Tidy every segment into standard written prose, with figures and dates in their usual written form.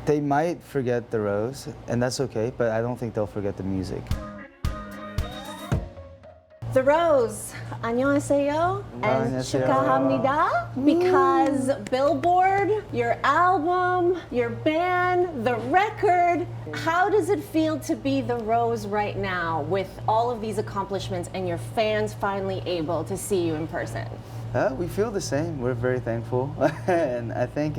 They might forget the rose, and that's okay, but I don't think they'll forget the music. The Rose, 안녕하세요 and 안녕하세요. 축하합니다, because Billboard, your album, your band, the record, how does it feel to be The Rose right now with all of these accomplishments and your fans finally able to see you in person? We feel the same. We're very thankful, and I think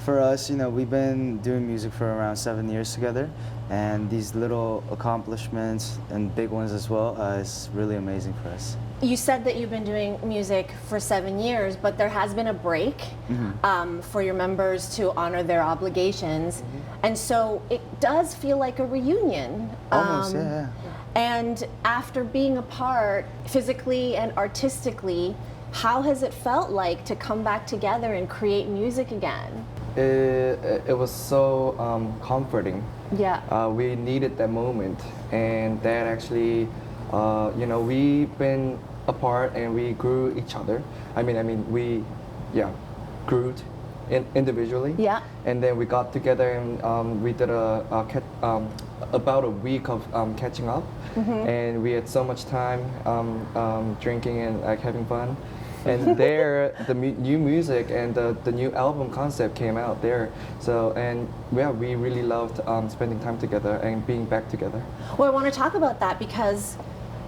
for us, we've been doing music for around 7 years together, and these little accomplishments and big ones as well is really amazing for us. You said that you've been doing music for 7 years, but there has been a break for your members to honor their obligations, and so it does feel like a reunion. Almost, yeah. And after being apart physically and artistically, how has it felt like to come back together and create music again? It was so comforting. Yeah. We needed that moment, and that actually, we've been apart and we grew each other. We grew individually. Yeah. And then we got together and we did about a week of catching up, and we had so much time drinking and having fun. And there, the new music and the new album concept came out there. So, we really loved spending time together and being back together. Well, I want to talk about that because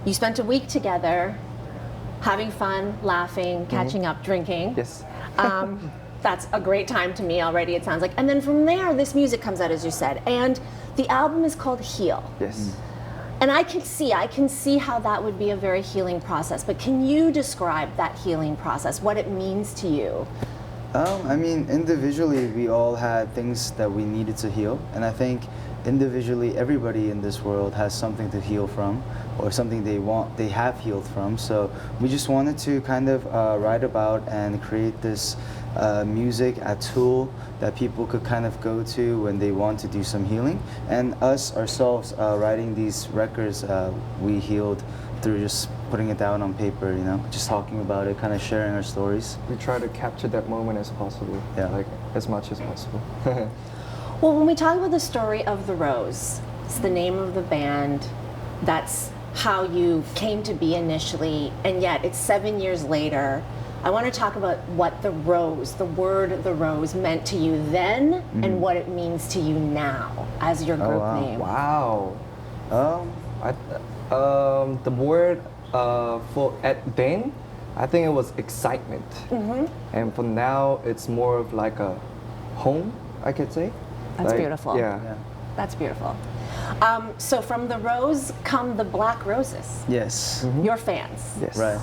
you spent a week together, having fun, laughing, catching up, drinking. Yes. That's a great time to me already, it sounds like. And then from there, this music comes out, as you said. And the album is called Heal. Yes. And I can see how that would be a very healing process. But can you describe that healing process, what it means to you? Individually, we all had things that we needed to heal. And I think individually, everybody in this world has something to heal from or something they have healed from. So we just wanted to kind of write about and create this music, a tool that people could kind of go to when they want to do some healing. And us ourselves writing these records, we healed through just putting it down on paper, just talking about it, kind of sharing our stories. We try to capture that moment as possible, as much as possible. Well, when we talk about the story of The Rose, it's the name of the band, that's how you came to be initially, and yet it's 7 years later. I want to talk about what the rose, the word the rose, meant to you then and what it means to you now as your group name. Wow. The word for then, I think it was excitement. And for now, it's more of like a home, I could say. That's beautiful. Yeah. That's beautiful. So from the rose come the black roses. Yes. Your fans. Yes. Right.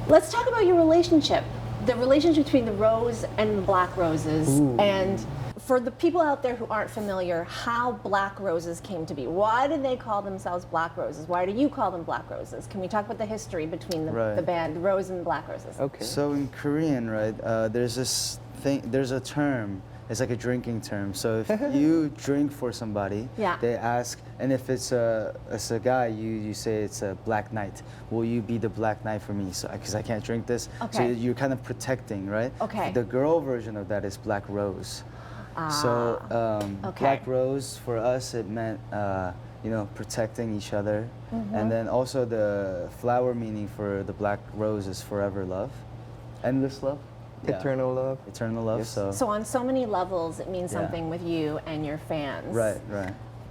Let's talk about your relationship, the relationship between the rose and the black roses. Ooh. And for the people out there who aren't familiar, how black roses came to be. Why did they call themselves black roses? Why do you call them black roses? Can we talk about the history between the band, the rose and the black roses? Okay. So in Korean, right, there's this thing, there's a term. It's like a drinking term. So if you drink for somebody, they ask, and if it's a guy, you say it's a black knight. Will you be the black knight for me? So because I can't drink this. Okay. So you're kind of protecting, right? Okay. The girl version of that is black rose. So black rose for us it meant protecting each other, and then also the flower meaning for the black rose is forever love, endless love. Yeah. Eternal love. Eternal love. Yes. So on so many levels, it means something with you and your fans. Right.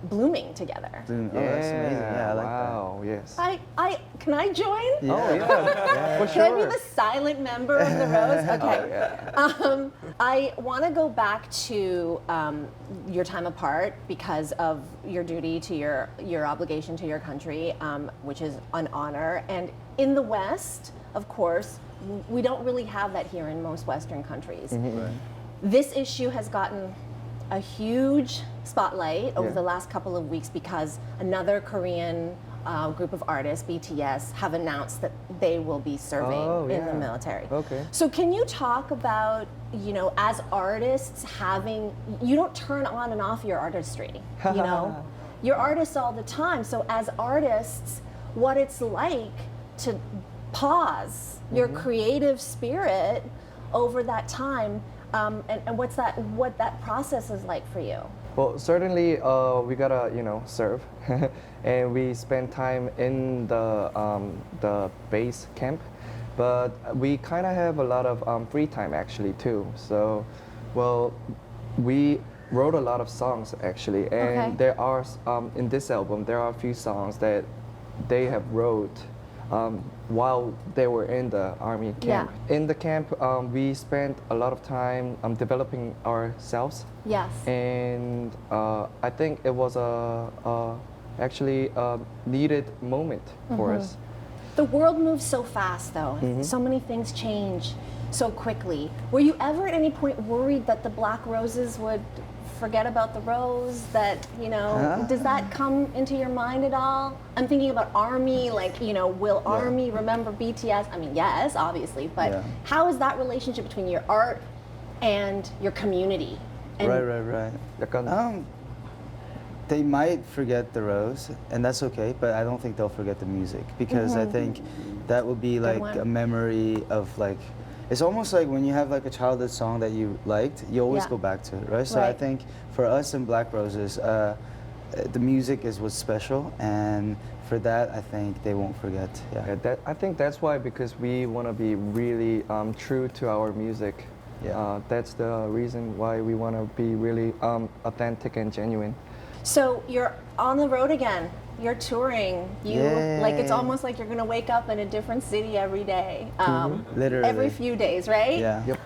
Blooming together. Blooming. Oh, that's amazing. Yeah, I like wow, yes. Can I join? Yeah. Oh, yeah. For Can sure. I be the silent member of the Rose? Okay. I want to go back to your time apart because of your duty to your obligation to your country, which is an honor. And in the West, of course, we don't really have that here in most Western countries. Right. This issue has gotten a huge spotlight over the last couple of weeks because another Korean group of artists, BTS, have announced that they will be serving in the military. Okay. So can you talk about, as artists you don't turn on and off your artistry, You're artists all the time. So as artists, what it's like to pause your creative spirit over that time. and what that process is like for you. Well, certainly we gotta, serve, and we spend time in the base camp, but we kind of have a lot of free time actually too. So, well, we wrote a lot of songs actually, and there are in this album there are a few songs that they have wrote while they were in the army camp. Yeah. In the camp, we spent a lot of time developing ourselves. Yes. And I think it was actually a needed moment for us. The world moves so fast, though. So many things change so quickly. Were you ever at any point worried that the Black Roses would forget about the rose? That, does that come into your mind at all? I'm thinking about Army, like, will Army remember BTS? I mean, yes, obviously, but how is that relationship between your art and your community? And Right. They might forget the rose, and that's okay, but I don't think they'll forget the music, because I think that would be like a memory of like, it's almost like when you have like a childhood song that you liked, you always go back to it, right? So I think for us in Black Roses, the music is what's special, and for that, I think they won't forget. I think that's why, because we want to be really true to our music. That's the reason why we want to be really authentic and genuine. So you're on the road again. You're touring. Like, it's almost like you're gonna wake up in a different city every day. Literally. Every few days, right? Yeah. Yep.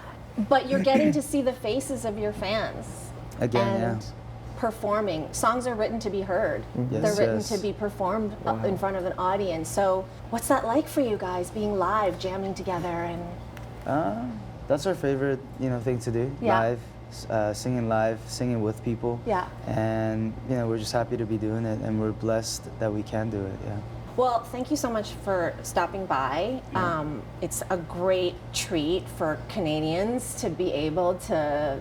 But you're getting to see the faces of your fans. Again, and performing. Songs are written to be heard. They're written to be performed in front of an audience. So what's that like for you guys, being live, jamming together? And that's our favorite, thing to do. Live. Singing live, singing with people. Yeah. And we're just happy to be doing it, and we're blessed that we can do it. Yeah. Well, thank you so much for stopping by. It's a great treat for Canadians to be able to,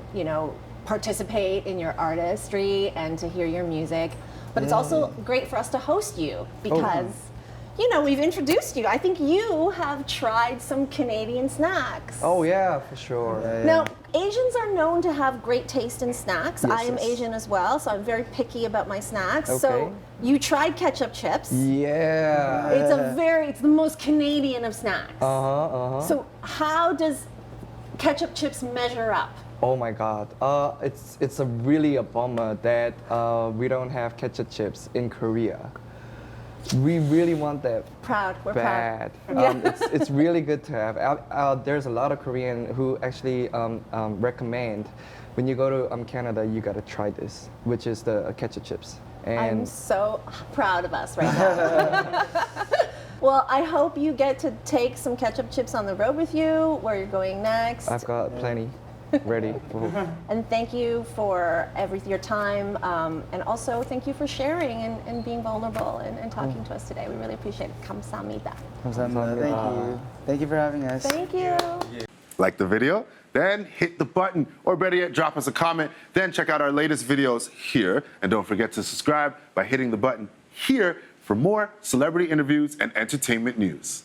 participate in your artistry and to hear your music. But it's also great for us to host you, because we've introduced you. I think you have tried some Canadian snacks. Oh yeah, for sure. Now, Asians are known to have great taste in snacks. I am Asian as well, so I'm very picky about my snacks. So you tried ketchup chips. Yeah. It's the most Canadian of snacks. So how does ketchup chips measure up? Oh my God, it's really a bummer that we don't have ketchup chips in Korea. We really want that. We're bad. proud. It's really good to have. There's a lot of Korean who actually recommend, when you go to Canada, you gotta try this, which is the ketchup chips. And I'm so proud of us right now. Well, I hope you get to take some ketchup chips on the road with you, where you're going next. I've got plenty ready. And thank you for your time, and also thank you for sharing and being vulnerable and talking to us today. We really appreciate it. 감사합니다. Thank you. Thank you for having us. Thank you. Like the video? Then hit the button, or better yet, drop us a comment. Then check out our latest videos here. And don't forget to subscribe by hitting the button here for more celebrity interviews and entertainment news.